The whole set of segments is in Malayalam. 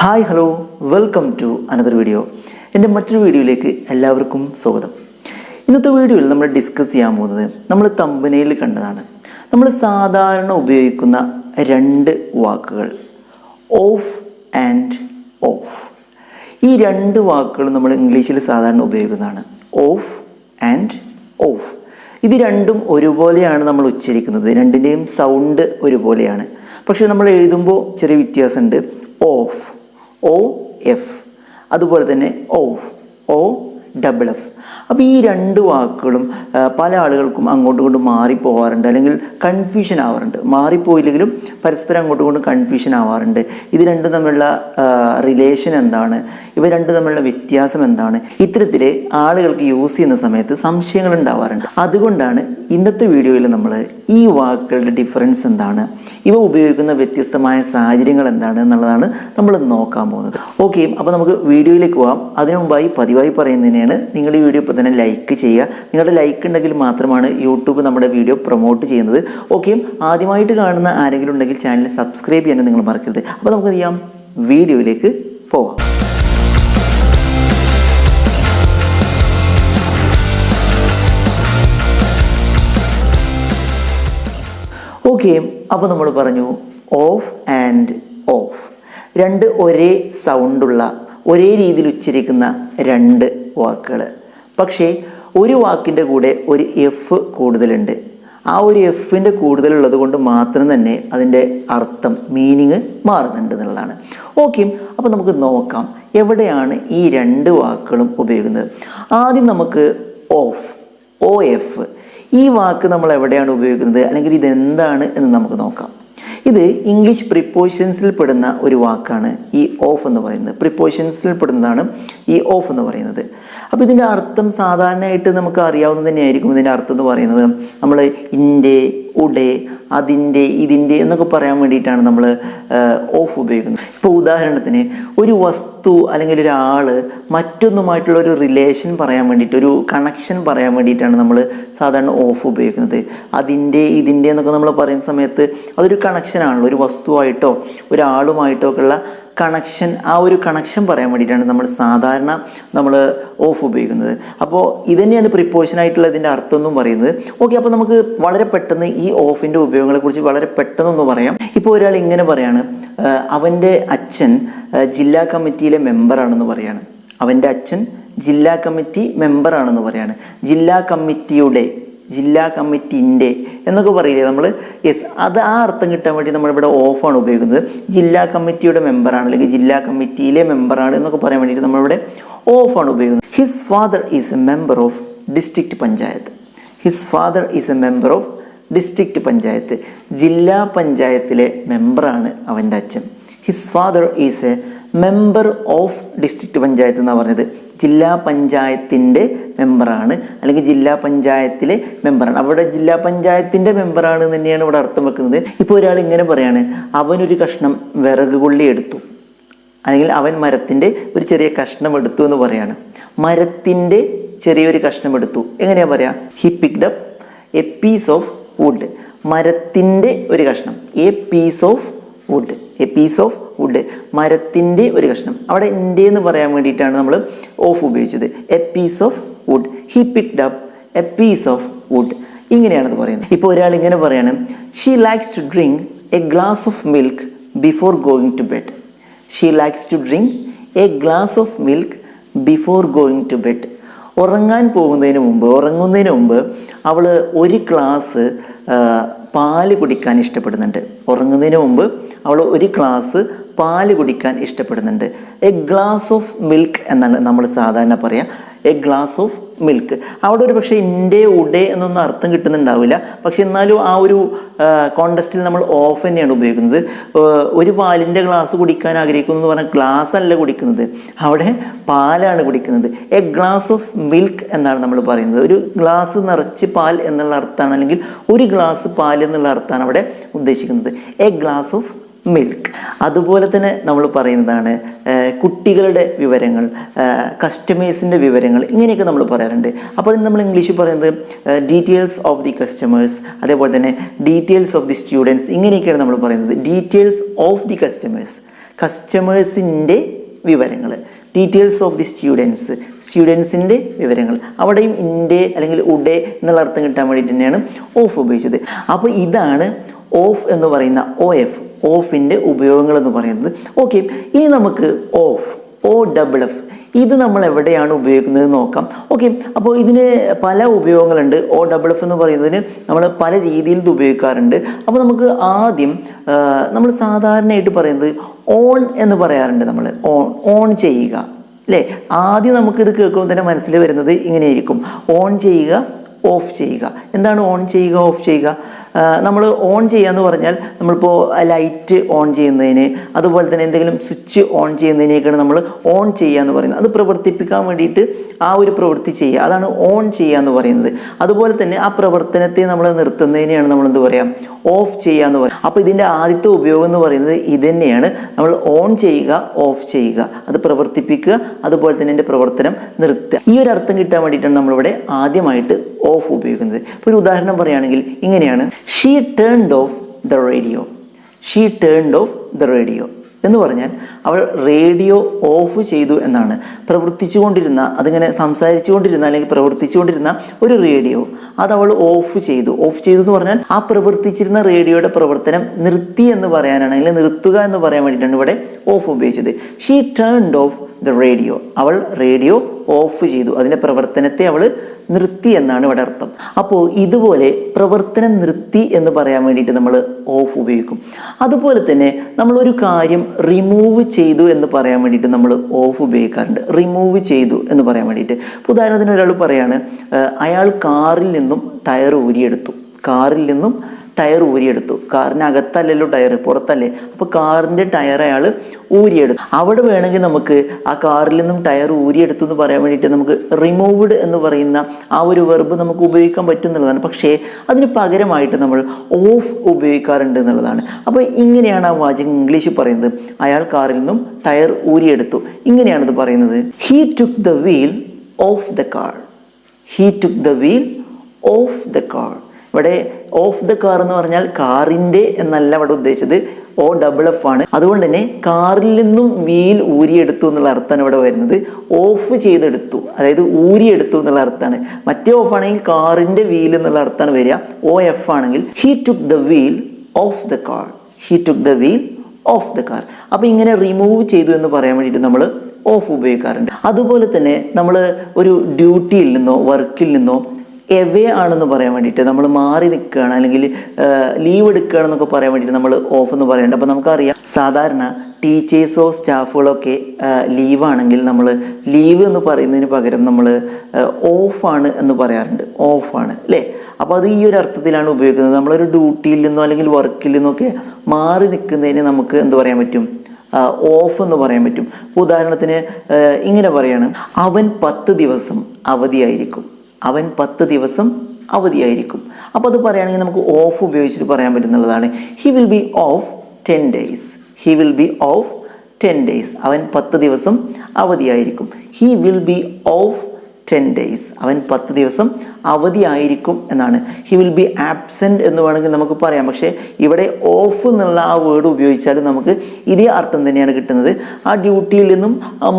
Hi hello welcome to another video. എൻ്റെ മറ്റൊരു വീഡിയോയിലേക്ക് എല്ലാവർക്കും സ്വാഗതം. ഇന്നത്തെ വീഡിയോയിൽ നമ്മൾ ഡിസ്കസ് ചെയ്യാൻ പോകുന്നത് നമ്മൾ തമ്പനയിൽ കണ്ടതാണ്. നമ്മൾ സാധാരണ ഉപയോഗിക്കുന്ന രണ്ട് വാക്കുകൾ ഓഫ് ആൻഡ് ഓഫ്. ഈ രണ്ട് വാക്കുകൾ നമ്മൾ ഇംഗ്ലീഷിൽ സാധാരണ ഉപയോഗിക്കുന്നതാണ്, ഓഫ് ആൻഡ് ഓഫ്. ഇത് രണ്ടും ഒരുപോലെയാണ് നമ്മൾ ഉച്ചരിക്കുന്നത്, രണ്ടിൻ്റെയും സൗണ്ട് ഒരുപോലെയാണ്. പക്ഷേ നമ്മൾ എഴുതുമ്പോൾ ചെറിയ വ്യത്യാസമുണ്ട്. ഓഫ്, ഒ എഫ്, അതുപോലെ തന്നെ ഓഫ്, ഒ ഡബിൾ എഫ്. അപ്പോൾ ഈ രണ്ട് വാക്കുകളും പല ആളുകൾക്കും അങ്ങോട്ടും ഇങ്ങോട്ടും മാറിപ്പോവാറുണ്ട്, അല്ലെങ്കിൽ കൺഫ്യൂഷൻ ആവാറുണ്ട്. മാറിപ്പോയില്ലെങ്കിലും പരസ്പരം അങ്ങോട്ടും ഇങ്ങോട്ടും കൺഫ്യൂഷൻ ആവാറുണ്ട്. ഇത് രണ്ടും തമ്മിലുള്ള റിലേഷൻ എന്താണ്, ഇവ രണ്ടും തമ്മിലുള്ള വ്യത്യാസം എന്താണ്, ഇത്തരത്തിൽ ആളുകൾക്ക് യൂസ് ചെയ്യുന്ന സമയത്ത് സംശയങ്ങൾ ഉണ്ടാവാറുണ്ട്. അതുകൊണ്ടാണ് ഇന്നത്തെ വീഡിയോയിൽ നമ്മൾ ഈ വാക്കുകളുടെ ഡിഫറൻസ് എന്താണ്, ഇവ ഉപയോഗിക്കുന്ന വ്യത്യസ്തമായ സാഹചര്യങ്ങൾ എന്താണ് എന്നുള്ളതാണ് നമ്മൾ നോക്കാൻ പോകുന്നത്. ഓക്കെ, അപ്പോൾ നമുക്ക് വീഡിയോയിലേക്ക് പോകാം. അതിനു മുമ്പായി പതിവായി പറയുന്നതിനാണ്, നിങ്ങൾ ഈ വീഡിയോ ഇപ്പോൾ തന്നെ ലൈക്ക് ചെയ്യുക. നിങ്ങളുടെ ലൈക്ക് ഉണ്ടെങ്കിൽ മാത്രമാണ് യൂട്യൂബ് നമ്മുടെ വീഡിയോ പ്രൊമോട്ട് ചെയ്യുന്നത്. ഓക്കെ, ആദ്യമായിട്ട് കാണുന്ന ആരെങ്കിലും ഉണ്ടെങ്കിൽ ചാനൽ സബ്സ്ക്രൈബ് ചെയ്യാൻ നിങ്ങൾ മറക്കരുത്. അപ്പോൾ നമുക്ക് ചെയ്യാം, വീഡിയോയിലേക്ക് പോവാം. ഓക്കെ, അപ്പോൾ നമ്മൾ പറഞ്ഞു ഓഫ് ആൻഡ് ഓഫ്, രണ്ട് ഒരേ സൗണ്ടുള്ള, ഒരേ രീതിയിൽ ഉച്ചരിക്കുന്ന രണ്ട് വാക്കുകൾ. പക്ഷേ ഒരു വാക്കിൻ്റെ കൂടെ ഒരു എഫ് കൂടുതലുണ്ട്. ആ ഒരു എഫിൻ്റെ കൂടുതലുള്ളത് കൊണ്ട് മാത്രം തന്നെ അതിൻ്റെ അർത്ഥം, മീനിങ് മാറുന്നുണ്ട് എന്നുള്ളതാണ്. ഓക്കെ, അപ്പോൾ നമുക്ക് നോക്കാം എവിടെയാണ് ഈ രണ്ട് വാക്കുകളും ഉപയോഗിക്കുന്നത്. ആദ്യം നമുക്ക് ഓഫ്, ഒ എഫ്, ഈ വാക്ക് നമ്മൾ എവിടെയാണ് ഉപയോഗിക്കുന്നത്, അല്ലെങ്കിൽ ഇതെന്താണ് എന്ന് നമുക്ക് നോക്കാം. ഇത് ഇംഗ്ലീഷ് പ്രിപ്പോസിഷൻസിൽ പെടുന്ന ഒരു വാക്കാണ് ഈ ഓഫ് എന്ന് പറയുന്നത്. പ്രിപ്പോസിഷൻസിൽ പെടുന്നതാണ് ഈ ഓഫ് എന്ന് പറയുന്നത്. അപ്പോൾ ഇതിൻ്റെ അർത്ഥം സാധാരണയായിട്ട് നമുക്ക് അറിയാവുന്നത് തന്നെയായിരിക്കും. ഇതിൻ്റെ അർത്ഥം എന്ന് പറയുന്നത് നമ്മൾ ഇൻ്റെ, ഉടെ, അതിൻ്റെ, ഇതിൻ്റെ എന്നൊക്കെ പറയാൻ വേണ്ടിയിട്ടാണ് നമ്മൾ ഓഫ് ഉപയോഗിക്കുന്നത്. ഇപ്പോൾ ഉദാഹരണത്തിന് ഒരു വസ്തു അല്ലെങ്കിൽ ഒരാൾ മറ്റൊന്നുമായിട്ടുള്ള ഒരു റിലേഷൻ പറയാൻ വേണ്ടിയിട്ട്, ഒരു കണക്ഷൻ പറയാൻ വേണ്ടിയിട്ടാണ് നമ്മൾ സാധാരണ ഓഫ് ഉപയോഗിക്കുന്നത്. അതിൻ്റെ, ഇതിൻ്റെ എന്നൊക്കെ നമ്മൾ പറയുന്ന സമയത്ത് അതൊരു കണക്ഷനാണല്ലോ, ഒരു വസ്തുവായിട്ടോ ഒരാളുമായിട്ടോ ഒക്കെ ഉള്ള കണക്ഷൻ. ആ ഒരു കണക്ഷൻ പറയാൻ വേണ്ടിയിട്ടാണ് നമ്മൾ സാധാരണ ഓഫ് ഉപയോഗിക്കുന്നത്. അപ്പോൾ ഇതുതന്നെയാണ് പ്രിപ്പോസിഷനായിട്ടുള്ള ഇതിൻ്റെ അർത്ഥം എന്നും പറയുന്നത്. ഓക്കെ, അപ്പോൾ നമുക്ക് വളരെ പെട്ടെന്ന് ഈ ഓഫിൻ്റെ ഉപയോഗങ്ങളെക്കുറിച്ച് വളരെ പെട്ടെന്നൊന്ന് പറയാം. ഇപ്പോൾ ഒരാൾ ഇങ്ങനെ പറയാണ്, അവൻ്റെ അച്ഛൻ ജില്ലാ കമ്മിറ്റിയിലെ മെമ്പറാണെന്ന് പറയാണ്. അവൻ്റെ അച്ഛൻ ജില്ലാ കമ്മിറ്റി മെമ്പറാണെന്ന് പറയാണ്. ജില്ലാ കമ്മിറ്റിയുടെ, ജില്ലാ കമ്മിറ്റിൻ്റെ എന്നൊക്കെ പറയില്ലേ നമ്മൾ. യെസ്, അത് ആ അർത്ഥം കിട്ടാൻ വേണ്ടി നമ്മളിവിടെ ഓഫാണ് ഉപയോഗിക്കുന്നത്. ജില്ലാ കമ്മിറ്റിയുടെ മെമ്പറാണ്, അല്ലെങ്കിൽ ജില്ലാ കമ്മിറ്റിയിലെ മെമ്പറാണ് എന്നൊക്കെ പറയാൻ വേണ്ടിയിട്ട് നമ്മളിവിടെ ഓഫാണ് ഉപയോഗിക്കുന്നത്. His father is A member of district panchayat. His father is A member of district panchayat. ജില്ലാ പഞ്ചായത്തിലെ മെമ്പറാണ് അവൻ്റെ അച്ഛൻ. His father is A member of district panchayat എന്നാണ് പറഞ്ഞത്. ജില്ലാ പഞ്ചായത്തിൻ്റെ മെമ്പറാണ്, അല്ലെങ്കിൽ ജില്ലാ പഞ്ചായത്തിലെ മെമ്പറാണ്. അവിടെ ജില്ലാ പഞ്ചായത്തിൻ്റെ മെമ്പറാണ് തന്നെയാണ് ഇവിടെ അർത്ഥം വെക്കുന്നത്. ഇപ്പോൾ ഒരാൾ ഇങ്ങനെ പറയാണ്, അവനൊരു കഷ്ണം വിറക് കൊള്ളി എടുത്തു, അല്ലെങ്കിൽ അവൻ മരത്തിൻ്റെ ഒരു ചെറിയ കഷ്ണം എടുത്തു എന്ന് പറയാണ്. മരത്തിൻ്റെ ചെറിയൊരു കഷ്ണം എടുത്തു, എങ്ങനെയാണ് പറയാ? He picked up a piece of wood. മരത്തിൻ്റെ ഒരു കഷ്ണം, a piece of wood, a piece of wood, മരത്തിൻ്റെ ഒരു കഷ്ണം. അവിടെ ഇൻ്റെ എന്ന് പറയാൻ വേണ്ടിയിട്ടാണ് നമ്മൾ ഓഫ് ഉപയോഗിച്ചത്. A piece of wood, he picked up a piece of wood, ഇങ്ങനെയാണത് പറയുന്നത്. ഇപ്പോൾ ഒരാൾ ഇങ്ങനെ പറയാണ്, she likes to drink a glass of milk before going to bed. She likes to drink a glass of milk before going to bed. ഉറങ്ങുന്നതിന് മുമ്പ് അവൾ ഒരു ഗ്ലാസ് പാല് കുടിക്കാൻ ഇഷ്ടപ്പെടുന്നുണ്ട്. ഉറങ്ങുന്നതിന് മുമ്പ് അവൾ ഒരു ഗ്ലാസ് പാല് കുടിക്കാൻ ഇഷ്ടപ്പെടുന്നുണ്ട്. എ ഗ്ലാസ് ഓഫ് മിൽക്ക് എന്നാണ് നമ്മൾ സാധാരണ പറയാം. A glass of milk. അവിടെ ഒരു പക്ഷേ ഇൻ്റെ, ഉടെ എന്നൊന്നും അർത്ഥം കിട്ടുന്നുണ്ടാവില്ല. പക്ഷെ എന്നാലും ആ ഒരു കോണ്ടസ്റ്റിൽ നമ്മൾ ഓഫ് തന്നെയാണ് ഉപയോഗിക്കുന്നത്. ഒരു പാലിൻ്റെ ഗ്ലാസ് കുടിക്കാൻ ആഗ്രഹിക്കുന്നു എന്ന് പറഞ്ഞാൽ ഗ്ലാസ് അല്ല കുടിക്കുന്നത്, അവിടെ പാലാണ് കുടിക്കുന്നത്. എ ഗ്ലാസ് ഓഫ് മിൽക്ക് എന്നാണ് നമ്മൾ പറയുന്നത്. ഒരു ഗ്ലാസ് നിറച്ച് പാൽ എന്നുള്ള അർത്ഥമാണ്, അല്ലെങ്കിൽ ഒരു ഗ്ലാസ് പാൽ എന്നുള്ള അർത്ഥമാണ് അവിടെ ഉദ്ദേശിക്കുന്നത്. A glass of milk. അതുപോലെ തന്നെ നമ്മൾ പറയുന്നതാണ് കുട്ടികളുടെ വിവരങ്ങൾ, കസ്റ്റമേഴ്സിൻ്റെ വിവരങ്ങൾ, ഇങ്ങനെയൊക്കെ നമ്മൾ പറയാറുണ്ട്. അപ്പോൾ അതിന് നമ്മൾ ഇംഗ്ലീഷിൽ പറയുന്നത് ഡീറ്റെയിൽസ് ഓഫ് ദി കസ്റ്റമേഴ്സ്, അതേപോലെ തന്നെ ഡീറ്റെയിൽസ് ഓഫ് ദി സ്റ്റുഡൻസ്, ഇങ്ങനെയൊക്കെയാണ് നമ്മൾ പറയുന്നത്. ഡീറ്റെയിൽസ് ഓഫ് ദി കസ്റ്റമേഴ്സ്, കസ്റ്റമേഴ്സിൻ്റെ വിവരങ്ങൾ, ഡീറ്റെയിൽസ് ഓഫ് ദി സ്റ്റുഡൻസിൻ്റെ വിവരങ്ങൾ. അവിടെയും ഇൻ്റെ അല്ലെങ്കിൽ ഉഡേ എന്നുള്ള അർത്ഥം കിട്ടാൻ വേണ്ടിയിട്ട് തന്നെയാണ് ഓഫ് ഉപയോഗിച്ചത്. അപ്പോൾ ഇതാണ് ഓഫ് എന്ന് പറയുന്ന ഓഫിൻ്റെ ഉപയോഗങ്ങൾ എന്ന് പറയുന്നത്. ഓക്കെ, ഇനി നമുക്ക് OFF ഇത് നമ്മൾ എവിടെയാണ് ഉപയോഗിക്കുന്നത് നോക്കാം. ഓക്കെ, അപ്പോൾ ഇതിന് പല ഉപയോഗങ്ങളുണ്ട്. OFF എന്ന് പറയുന്നതിന് നമ്മൾ പല രീതിയിൽ ഇത് ഉപയോഗിക്കാറുണ്ട്. അപ്പോൾ നമുക്ക് ആദ്യം നമ്മൾ സാധാരണയായിട്ട് പറയുന്നത് ഓൺ എന്ന് പറയാറുണ്ട്. നമ്മൾ ഓൺ ചെയ്യുക അല്ലേ. ആദ്യം നമുക്കിത് കേൾക്കുമ്പോൾ തന്നെ മനസ്സിൽ വരുന്നത് ഇങ്ങനെയായിരിക്കും: ഓൺ ചെയ്യുക, ഓഫ് ചെയ്യുക. എന്താണ് ഓൺ ചെയ്യുക, ഓഫ് ചെയ്യുക? നമ്മൾ ഓൺ ചെയ്യുക എന്ന് പറഞ്ഞാൽ നമ്മളിപ്പോൾ ലൈറ്റ് ഓൺ ചെയ്യുന്നതിന്, അതുപോലെ തന്നെ എന്തെങ്കിലും സ്വിച്ച് ഓൺ ചെയ്യുന്നതിനേക്കാണ് നമ്മൾ ഓൺ ചെയ്യുക എന്ന് പറയുന്നത്. അത് പ്രവർത്തിപ്പിക്കാൻ വേണ്ടിയിട്ട് ആ ഒരു പ്രവൃത്തി ചെയ്യുക, അതാണ് ഓൺ ചെയ്യുക എന്ന് പറയുന്നത്. അതുപോലെ തന്നെ ആ പ്രവർത്തനത്തെ നമ്മൾ നിർത്തുന്നതിനെയാണ് നമ്മൾ എന്ത് പറയുക, ഓഫ് ചെയ്യുക എന്ന് പറയും. അപ്പോൾ ഇതിൻ്റെ ആദ്യത്തെ ഉപയോഗം എന്ന് പറയുന്നത് ഇത് തന്നെയാണ്. നമ്മൾ ഓൺ ചെയ്യുക, ഓഫ് ചെയ്യുക, അത് പ്രവർത്തിപ്പിക്കുക, അതുപോലെ തന്നെ എൻ്റെ പ്രവർത്തനം നിർത്തുക. ഈ ഒരു അർത്ഥം കിട്ടാൻ വേണ്ടിയിട്ടാണ് നമ്മളിവിടെ ആദ്യമായിട്ട് ഓഫ് ഉപയോഗിക്കുന്നത്. ഇപ്പോൾ ഒരു ഉദാഹരണം പറയുകയാണെങ്കിൽ ഇങ്ങനെയാണ്: she turned of the radio. She turned of the radio എന്ന് പറഞ്ഞാൽ അവൾ റേഡിയോ ഓഫ് ചെയ്തു എന്നാണ്. പ്രവർത്തിച്ചുകൊണ്ടിരുന്ന, അതിങ്ങനെ സംസാരിച്ചുകൊണ്ടിരുന്ന അല്ലെങ്കിൽ പ്രവർത്തിച്ചുകൊണ്ടിരുന്ന ഒരു റേഡിയോ അത് അവൾ ഓഫ് ചെയ്തു. ഓഫ് ചെയ്തു എന്ന് പറഞ്ഞാൽ ആ പ്രവർത്തിച്ചിരുന്ന റേഡിയോയുടെ പ്രവർത്തനം നിർത്തി എന്ന് പറയാനാണ്, അല്ലെങ്കിൽ നിർത്തുക എന്ന് പറയാൻ വേണ്ടിയിട്ടാണ് ഇവിടെ ഓഫ് ഉപയോഗിച്ചത്. She turned of the radio, അവൾ റേഡിയോ ഓഫ് ചെയ്തു, അതിൻ്റെ പ്രവർത്തനത്തെ അവൾ നിർത്തി എന്നാണ് ഇവിടെ അർത്ഥം. അപ്പോൾ ഇതുപോലെ പ്രവർത്തനം നിർത്തി എന്ന് പറയാൻ വേണ്ടിയിട്ട് നമ്മൾ ഓഫ് ഉപയോഗിക്കും. അതുപോലെ തന്നെ നമ്മളൊരു കാര്യം റിമൂവ് ചെയ്തു എന്ന് പറയാൻ വേണ്ടിയിട്ട് നമ്മൾ ഓഫ് ഉപയോഗിക്കാറുണ്ട്. റിമൂവ് ചെയ്തു എന്ന് പറയാൻ വേണ്ടിയിട്ട്. ഇപ്പോൾ ഉദാഹരണത്തിന് ഒരാൾ പറയാണ്, അയാൾ കാറിൽ നിന്നും ടയർ ഊരിയെടുത്തു. കാറിൽ നിന്നും ടയർ ഊരിയെടുത്തു. കാറിനകത്തല്ലല്ലോ ടയർ, പുറത്തല്ലേ. അപ്പോൾ കാറിൻ്റെ ടയർ അയാൾ ഊരിയെടുത്തു. അവിടെ വേണമെങ്കിൽ നമുക്ക് ആ കാറിൽ നിന്നും ടയർ ഊരിയെടുത്തു എന്ന് പറയാൻ വേണ്ടിയിട്ട് നമുക്ക് റിമൂവ്ഡ് എന്ന് പറയുന്ന ആ ഒരു വെർബ് നമുക്ക് ഉപയോഗിക്കാൻ പറ്റുന്നുള്ളതാണ്. പക്ഷേ അതിന് പകരമായിട്ട് നമ്മൾ ഓഫ് ഉപയോഗിക്കാറുണ്ട് എന്നുള്ളതാണ്. അപ്പോൾ ഇങ്ങനെയാണ് ആ വാചകം ഇംഗ്ലീഷിൽ പറയുന്നത്: അയാൾ കാറിൽ നിന്നും ടയർ ഊരിയെടുത്തു. ഇങ്ങനെയാണിത് പറയുന്നത്: he took the wheel of the car. He took the wheel of the car. ഇവിടെ ഓഫ് ദ കാർ എന്ന് പറഞ്ഞാൽ കാറിൻ്റെ എന്നല്ല ഇവിടെ ഉദ്ദേശിച്ചത്, OFF ആണ്. അതുകൊണ്ട് തന്നെ കാറിൽ നിന്നും വീൽ ഊരിയെടുത്തു എന്നുള്ള അർത്ഥമാണ് ഇവിടെ വരുന്നത്. ഓഫ് ചെയ്തെടുത്തു, അതായത് ഊരിയെടുത്തു എന്നുള്ള അർത്ഥമാണ്. മറ്റേ ഓഫ് ആണെങ്കിൽ കാറിൻ്റെ വീൽ എന്നുള്ള അർത്ഥമാണ് വരിക. OF ആണെങ്കിൽ he took the wheel of the car. He took the wheel of the car. അപ്പോൾ ഇങ്ങനെ റിമൂവ് ചെയ്തു എന്ന് പറയാൻ വേണ്ടിയിട്ട് നമ്മൾ ഓഫ് ഉപയോഗിക്കാറുണ്ട്. അതുപോലെ തന്നെ നമ്മൾ ഒരു ഡ്യൂട്ടിയിൽ നിന്നോ വർക്കിൽ നിന്നോ എവേ ആണെന്ന് പറയാൻ വേണ്ടിയിട്ട്, നമ്മൾ മാറി നിൽക്കുകയാണ് അല്ലെങ്കിൽ ലീവ് എടുക്കുകയാണെന്നൊക്കെ പറയാൻ വേണ്ടിയിട്ട് നമ്മൾ ഓഫ് എന്ന് പറയുന്നുണ്ട്. അപ്പോൾ നമുക്കറിയാം, സാധാരണ ടീച്ചേഴ്സോ സ്റ്റാഫുകളൊക്കെ ലീവാണെങ്കിൽ നമ്മൾ ലീവ് എന്ന് പറയുന്നതിന് പകരം നമ്മൾ ഓഫാണ് എന്ന് പറയാറുണ്ട്. ഓഫാണ് അല്ലേ. അപ്പോൾ അത് ഈ ഒരു അർത്ഥത്തിലാണ് ഉപയോഗിക്കുന്നത്. നമ്മളൊരു ഡ്യൂട്ടിയിൽ നിന്നോ അല്ലെങ്കിൽ വർക്കിൽ നിന്നൊക്കെ മാറി നിൽക്കുന്നതിന് നമുക്ക് എന്ത് പറയാൻ പറ്റും, ഓഫ് എന്ന് പറയാൻ പറ്റും. ഉദാഹരണത്തിന് ഇങ്ങനെ പറയാണ്: അവൻ 10 ദിവസം അവധിയായിരിക്കും. അവൻ 10 ദിവസം അവധിയായിരിക്കും. അപ്പോൾ അത് പറയുകയാണെങ്കിൽ നമുക്ക് ഓഫ് ഉപയോഗിച്ചിട്ട് പറയാൻ പറ്റുന്നുള്ളതാണ്. He will be off 10 days. He will be off 10 days. അവൻ 10 ദിവസം അവധിയായിരിക്കും. He will be off 10 days. അവൻ 10 ദിവസം അവധിയായിരിക്കും എന്നാണ്. ഹി വിൽ ബി ആബ്സെൻറ്റ് എന്ന് വേണമെങ്കിൽ നമുക്ക് പറയാം. പക്ഷേ ഇവിടെ ഓഫ് എന്നുള്ള ആ വേർഡ് ഉപയോഗിച്ചാലും നമുക്ക് ഇതേ അർത്ഥം തന്നെയാണ് കിട്ടുന്നത്. ആ ഡ്യൂട്ടിയിൽ നിന്നും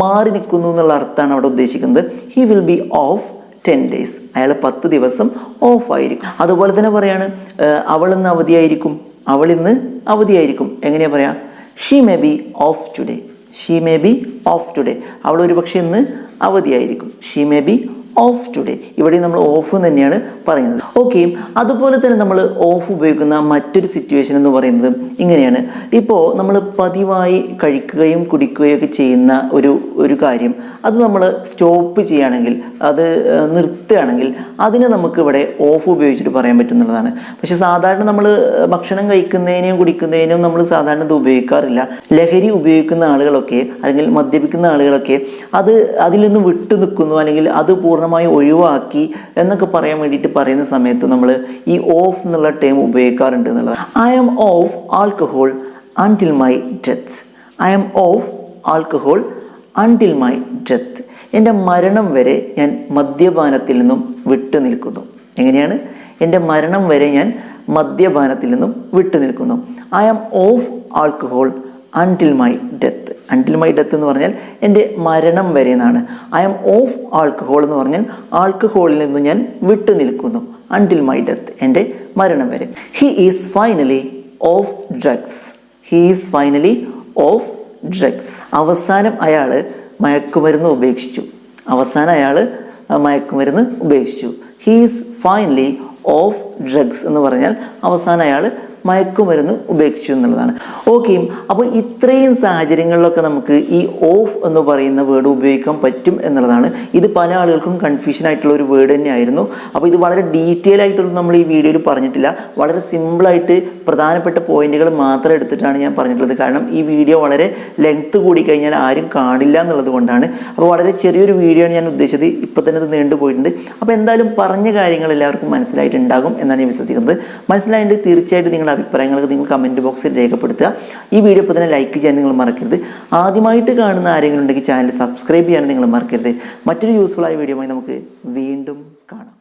മാറി നിൽക്കുന്നു എന്നുള്ള അർത്ഥമാണ് അവിടെ ഉദ്ദേശിക്കുന്നത്. He will be off 10 days. അയാൾ 10 ദിവസം ഓഫായിരിക്കും. അതുപോലെ തന്നെ പറയാണ്, അവൾ ഇന്ന് അവധിയായിരിക്കും. അവൾ ഇന്ന് അവധിയായിരിക്കും. എങ്ങനെയാണ് പറയാം? She may be of today. She may be of today. അവൾ ഒരു പക്ഷേ ഇന്ന് അവധിയായിരിക്കും. She may be of today. ഇവിടെ നമ്മൾ ഓഫ് തന്നെയാണ് പറയുന്നത്. ഓക്കെ, അതുപോലെ തന്നെ നമ്മൾ ഓഫ് ഉപയോഗിക്കുന്ന മറ്റൊരു സിറ്റുവേഷൻ എന്ന് പറയുന്നത് ഇങ്ങനെയാണ്. ഇപ്പോൾ നമ്മൾ പതിവായി കഴിക്കുകയും കുടിക്കുകയും ഒക്കെ ചെയ്യുന്ന ഒരു കാര്യം, അത് നമ്മൾ സ്റ്റോപ്പ് ചെയ്യുകയാണെങ്കിൽ, അത് നിർത്തുകയാണെങ്കിൽ അതിനെ നമുക്ക് ഇവിടെ ഓഫ് ഉപയോഗിച്ചിട്ട് പറയാൻ പറ്റുന്നതാണ്. പക്ഷെ സാധാരണ നമ്മൾ ഭക്ഷണം കഴിക്കുന്നതിനും കുടിക്കുന്നതിനും നമ്മൾ സാധാരണ ഇത് ഉപയോഗിക്കാറില്ല. ലഹരി ഉപയോഗിക്കുന്ന ആളുകളൊക്കെ അല്ലെങ്കിൽ മദ്യപിക്കുന്ന ആളുകളൊക്കെ അതിൽ നിന്ന് വിട്ടു നിൽക്കുന്നു, അല്ലെങ്കിൽ അത് പൂർണ്ണമായി ഒഴിവാക്കി എന്നൊക്കെ പറയാൻ വേണ്ടിയിട്ട് പറയുന്ന സമയത്ത് നമ്മൾ ഈ ഓഫ് എന്നുള്ള ടേം ഉപയോഗിക്കാറുണ്ട് എന്നുള്ളതാണ്. I am off alcohol until my death. I am off alcohol until my death. എൻ്റെ മരണം വരെ ഞാൻ മദ്യപാനത്തിൽ നിന്നും വിട്ടു നിൽക്കുന്നു. എങ്ങനെയാണ്? എൻ്റെ മരണം വരെ ഞാൻ മദ്യപാനത്തിൽ നിന്നും വിട്ടു നിൽക്കുന്നു. I am off alcohol until my death. Until my death എന്ന് പറഞ്ഞാൽ എൻ്റെ മരണം വരെ എന്നാണ്. ഐ ആം ഓഫ് ആൽക്കഹോൾ എന്ന് പറഞ്ഞാൽ ആൽക്കഹോളിൽ നിന്ന് ഞാൻ വിട്ടു നിൽക്കുന്നു. അൺടിൽ മൈ ഡെത്ത്, എൻ്റെ മരണം വരെ. He is finally of drugs. He is finally of drugs. അവസാനം അയാൾ മയക്കുമരുന്ന് ഉപേക്ഷിച്ചു. അവസാനം അയാൾ മയക്കുമരുന്ന് ഉപേക്ഷിച്ചു. He is finally of drugs എന്ന് പറഞ്ഞാൽ അവസാനം അയാൾ മയക്കുമരുന്ന് ഉപേക്ഷിച്ചു എന്നുള്ളതാണ്. ഓക്കെ, അപ്പോൾ ഇത്രയും സാഹചര്യങ്ങളിലൊക്കെ നമുക്ക് ഈ ഓഫ് എന്ന് പറയുന്ന വേർഡ് ഉപയോഗിക്കാൻ പറ്റും എന്നുള്ളതാണ്. ഇത് പല ആളുകൾക്കും കൺഫ്യൂഷൻ ആയിട്ടുള്ള ഒരു വേർഡ് തന്നെയായിരുന്നു. അപ്പോൾ ഇത് വളരെ ഡീറ്റെയിൽ ആയിട്ടൊന്നും നമ്മൾ ഈ വീഡിയോയിൽ പറഞ്ഞിട്ടില്ല. വളരെ സിമ്പിളായിട്ട് പ്രധാനപ്പെട്ട പോയിന്റുകൾ മാത്രം എടുത്തിട്ടാണ് ഞാൻ പറഞ്ഞിട്ടുള്ളത്. കാരണം ഈ വീഡിയോ വളരെ ലെങ്ത് കൂടി കഴിഞ്ഞാൽ ആരും കാണില്ല എന്നുള്ളത് കൊണ്ടാണ്. അപ്പോൾ വളരെ ചെറിയൊരു വീഡിയോ ആണ് ഞാൻ ഉദ്ദേശിച്ചത്. ഇപ്പോൾ തന്നെ ഇത് നീണ്ടുപോയിട്ടുണ്ട്. അപ്പോൾ എന്തായാലും പറഞ്ഞ കാര്യങ്ങൾ എല്ലാവർക്കും മനസ്സിലായിട്ടുണ്ടാകും എന്നാണ് ഞാൻ വിശ്വസിക്കുന്നത്. മനസ്സിലായിട്ട് തീർച്ചയായിട്ടും നിങ്ങളുടെ അഭിപ്രായങ്ങളൊക്കെ നിങ്ങൾ കമൻറ്റ് ബോക്സിൽ രേഖപ്പെടുത്തുക. ഈ വീഡിയോ ഇപ്പോൾ തന്നെ ലൈക്ക് ചെയ്യാൻ നിങ്ങൾ മറക്കരുത്. ആദ്യമായിട്ട് കാണുന്ന ആരെങ്കിലും ഉണ്ടെങ്കിൽ ചാനൽ സബ്സ്ക്രൈബ് ചെയ്യാൻ നിങ്ങൾ മറക്കരുത്. മറ്റൊരു യൂസ്ഫുൾ ആയ വീഡിയോയുമായി നമുക്ക് വീണ്ടും കാണാം.